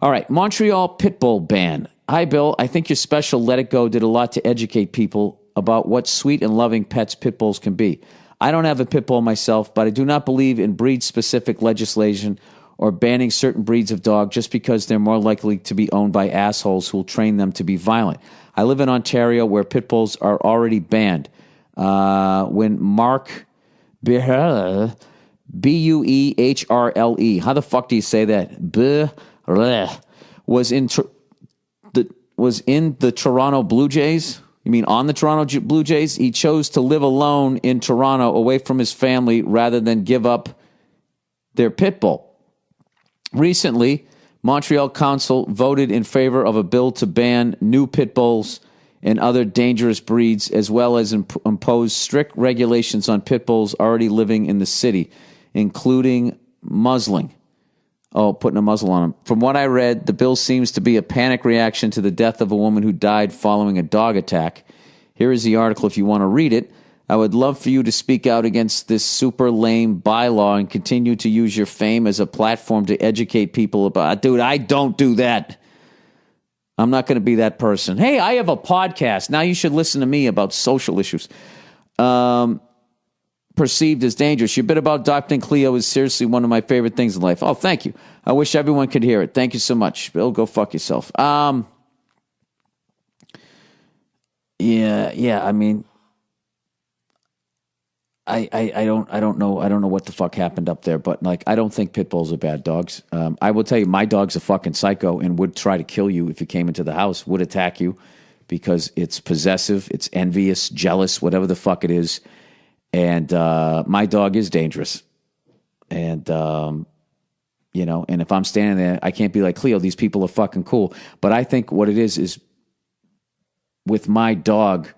All right, Montreal pit bull ban. Hi, Bill. I think your special Let It Go did a lot to educate people about what sweet and loving pets pit bulls can be. I don't have a pit bull myself, but I do not believe in breed-specific legislation or banning certain breeds of dog just because they're more likely to be owned by assholes who will train them to be violent. I live in Ontario where pit bulls are already banned. When Mark Burr, Buehrle, how the fuck do you say that? Burr, was in the Toronto Blue Jays. You mean on the Toronto Blue Jays? He chose to live alone in Toronto away from his family rather than give up their pit bull. Recently, Montreal Council voted in favor of a bill to ban new pit bulls and other dangerous breeds, as well as impose strict regulations on pit bulls already living in the city, including muzzling. Oh, putting a muzzle on them. From what I read, the bill seems to be a panic reaction to the death of a woman who died following a dog attack. Here is the article if you want to read it. I would love for you to speak out against this super lame bylaw and continue to use your fame as a platform to educate people about. Dude, I don't do that. I'm not going to be that person. Hey, I have a podcast. Now you should listen to me about social issues. Perceived as dangerous. Your bit about adopting Cleo is seriously one of my favorite things in life. Oh, thank you. I wish everyone could hear it. Thank you so much. Bill, go fuck yourself. Yeah, I mean, I don't know what the fuck happened up there, but like, I don't think pit bulls are bad dogs. I will tell you, my dog's a fucking psycho and would try to kill you if you came into the house, would attack you because it's possessive, it's envious, jealous, whatever the fuck it is. And my dog is dangerous. And, and if I'm standing there, I can't be like, Cleo, these people are fucking cool. But I think what it is with my dog,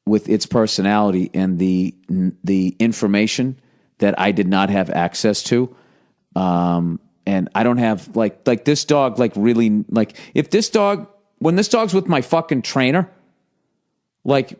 with its personality and the information that I did not have access to, and I don't have, like this dog, like really, like if this dog, when this dog's with my fucking trainer, like,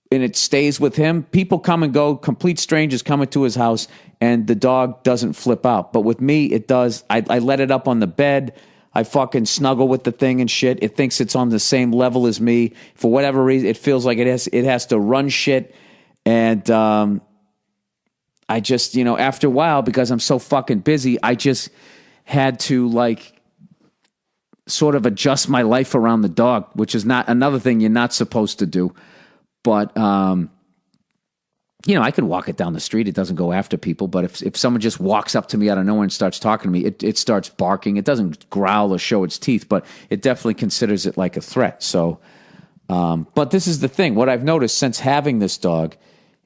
and it stays with him, people come and go, complete strangers coming to his house, and the dog doesn't flip out. But with me, it does. I let it up on the bed. I fucking snuggle with the thing and shit. It thinks it's on the same level as me. For whatever reason, it feels like it has to run shit. And I just, after a while, because I'm so fucking busy, I just had to like sort of adjust my life around the dog, which is not another thing you're not supposed to do. But, I can walk it down the street. It doesn't go after people. But if someone just walks up to me out of nowhere and starts talking to me, it starts barking. It doesn't growl or show its teeth, but it definitely considers it like a threat. So, but this is the thing. What I've noticed since having this dog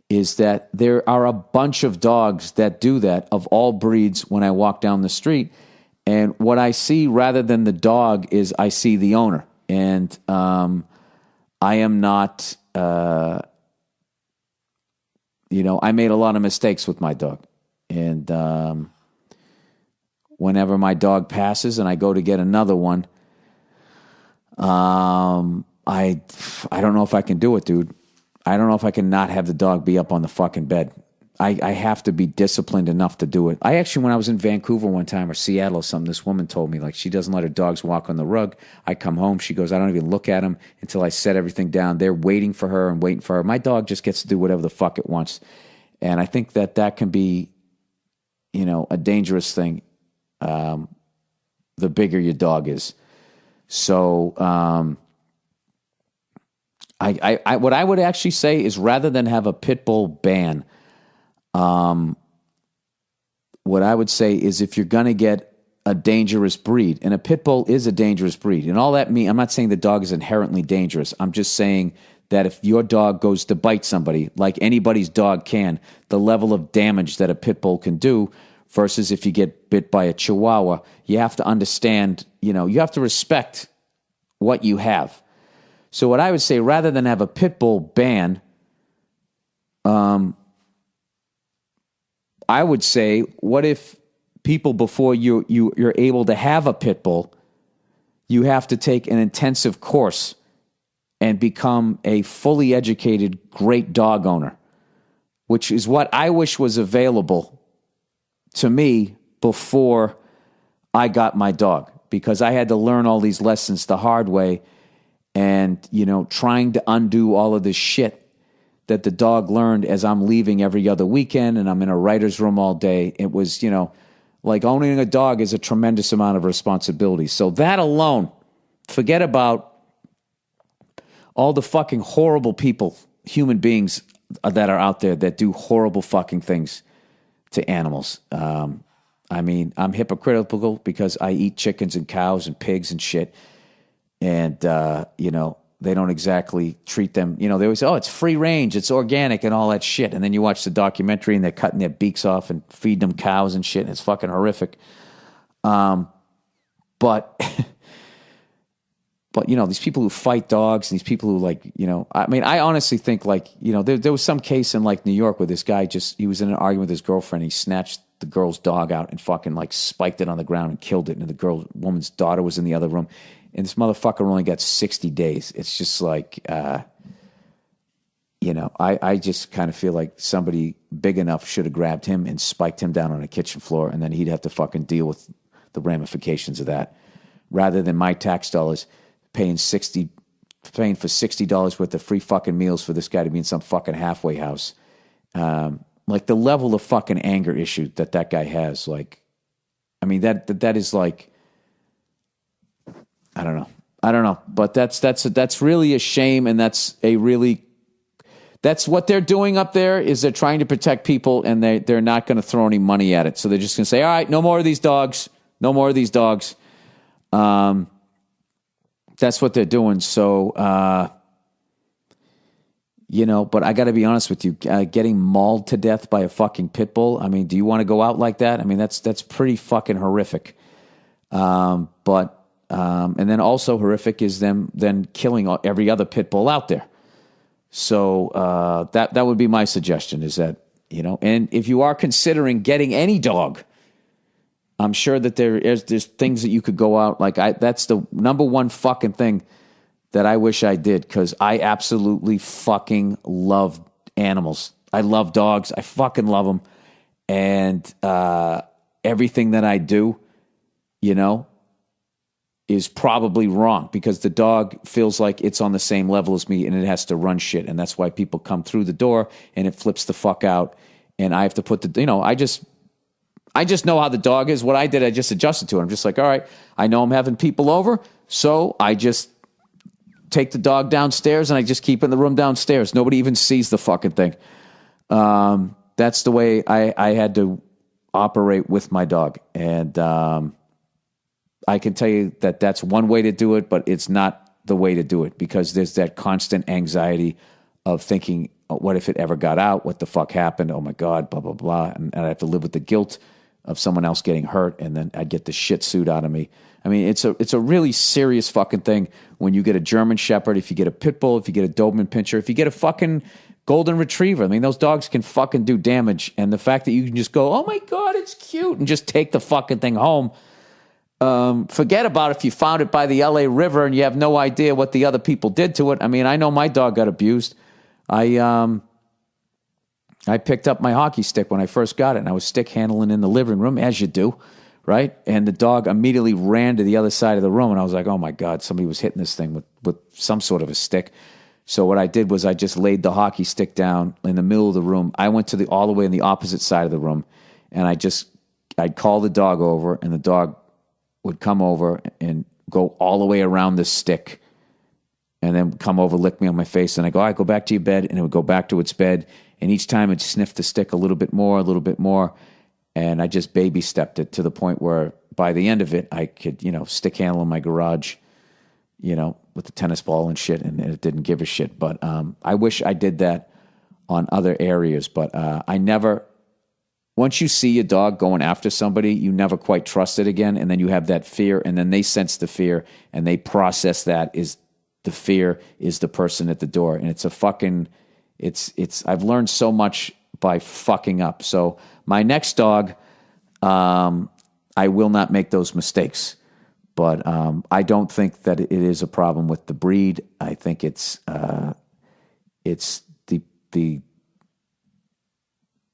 is that there are a bunch of dogs that do that of all breeds when I walk down the street. And what I see rather than the dog is I see the owner. And I am not... I made a lot of mistakes with my dog. And whenever my dog passes and I go to get another one, I don't know if I can do it, dude. I don't know if I can not have the dog be up on the fucking bed. I have to be disciplined enough to do it. I actually, when I was in Vancouver one time or Seattle or something, this woman told me, like, she doesn't let her dogs walk on the rug. I come home, she goes, I don't even look at them until I set everything down. They're waiting for her and waiting for her. My dog just gets to do whatever the fuck it wants. And I think that can be, a dangerous thing, the bigger your dog is. So, I what I would actually say is rather than have a pit bull ban, what I would say is if you're going to get a dangerous breed, and a pit bull is a dangerous breed, and all that means, I'm not saying the dog is inherently dangerous. I'm just saying that if your dog goes to bite somebody, like anybody's dog can, the level of damage that a pit bull can do versus if you get bit by a chihuahua, you have to understand, you have to respect what you have. So what I would say, rather than have a pit bull ban, I would say, what if people, before you're able to have a pit bull, you have to take an intensive course and become a fully educated, great dog owner, which is what I wish was available to me before I got my dog. because I had to learn all these lessons the hard way, and, trying to undo all of this shit that the dog learned as I'm leaving every other weekend and I'm in a writer's room all day. It was, like owning a dog is a tremendous amount of responsibility. So that alone, forget about all the fucking horrible people, human beings that are out there that do horrible fucking things to animals. I'm hypocritical because I eat chickens and cows and pigs and shit. And, they don't exactly treat them, they always say, oh, it's free range, it's organic and all that shit. And then you watch the documentary and they're cutting their beaks off and feeding them cows and shit, and it's fucking horrific. But these people who fight dogs and these people who I honestly think there was some case in New York where this guy he was in an argument with his girlfriend. He snatched the girl's dog out and fucking spiked it on the ground and killed it. And the woman's daughter was in the other room. And this motherfucker only got 60 days. It's just I just kind of feel like somebody big enough should have grabbed him and spiked him down on a kitchen floor, and then he'd have to fucking deal with the ramifications of that, rather than my tax dollars paying for $60 worth of free fucking meals for this guy to be in some fucking halfway house. The level of fucking anger issue that guy has, that is I don't know, but that's really a shame, and that's what they're doing up there. Is they're trying to protect people, and they're not going to throw any money at it. So they're just going to say, all right, no more of these dogs, no more of these dogs. That's what they're doing. So, but I got to be honest with you, getting mauled to death by a fucking pit bull. Do you want to go out like that? That's pretty fucking horrific. And then also horrific is them then killing every other pit bull out there. So that would be my suggestion, is that, and if you are considering getting any dog, I'm sure that there's things that you could go out, that's the number one fucking thing that I wish I did, because I absolutely fucking love animals. I love dogs. I fucking love them. And everything that I do, is probably wrong, because the dog feels like it's on the same level as me and it has to run shit. And that's why people come through the door and it flips the fuck out. And I have to put I just know how the dog is. What I did, I just adjusted to it. I'm just like, all right, I know I'm having people over, so I just take the dog downstairs and I just keep it in the room downstairs. Nobody even sees the fucking thing. That's the way I had to operate with my dog. And I can tell you that that's one way to do it, but it's not the way to do it, because there's that constant anxiety of thinking, oh, what if it ever got out? What the fuck happened? Oh my God, blah, blah, blah. And I have to live with the guilt of someone else getting hurt, and then I'd get the shit suit out of me. It's a really serious fucking thing when you get a German Shepherd, if you get a Pit Bull, if you get a Doberman Pinscher, if you get a fucking Golden Retriever. Those dogs can fucking do damage. And the fact that you can just go, oh my God, it's cute, and just take the fucking thing home. Forget about if you found it by the LA River and you have no idea what the other people did to it. I know my dog got abused. I picked up my hockey stick when I first got it, and I was stick handling in the living room, as you do, right? And the dog immediately ran to the other side of the room, and I was like, oh my God, somebody was hitting this thing with some sort of a stick. So what I did was I just laid the hockey stick down in the middle of the room. I went all the way in the opposite side of the room, and I'd call the dog over, and the dog would come over and go all the way around the stick, and then come over, lick me on my face, and I go, all right, go back to your bed, and it would go back to its bed, and each time it'd sniff the stick a little bit more, and I just baby stepped it to the point where by the end of it, I could, stick handle in my garage, with the tennis ball and shit, and it didn't give a shit. But I wish I did that on other areas, but I never. Once you see a dog going after somebody, you never quite trust it again, and then you have that fear, and then they sense the fear, and they process that is the fear is the person at the door, and it's a fucking, I've learned so much by fucking up. So my next dog, I will not make those mistakes, but I don't think that it is a problem with the breed. I think it's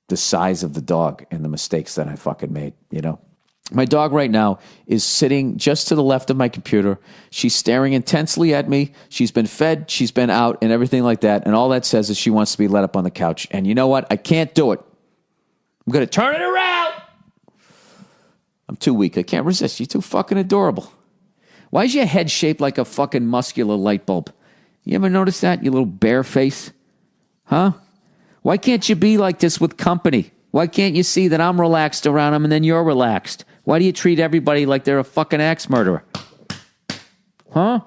the size of the dog and the mistakes that I fucking made, My dog right now is sitting just to the left of my computer. She's staring intensely at me. She's been fed, she's been out, and everything like that. And all that says is she wants to be let up on the couch. And you know what? I can't do it. I'm going to turn it around. I'm too weak. I can't resist. You're too fucking adorable. Why is your head shaped like a fucking muscular light bulb? You ever notice that, you little bear face? Huh? Why can't you be like this with company? Why can't you see that I'm relaxed around them and then you're relaxed? Why do you treat everybody like they're a fucking axe murderer? Huh?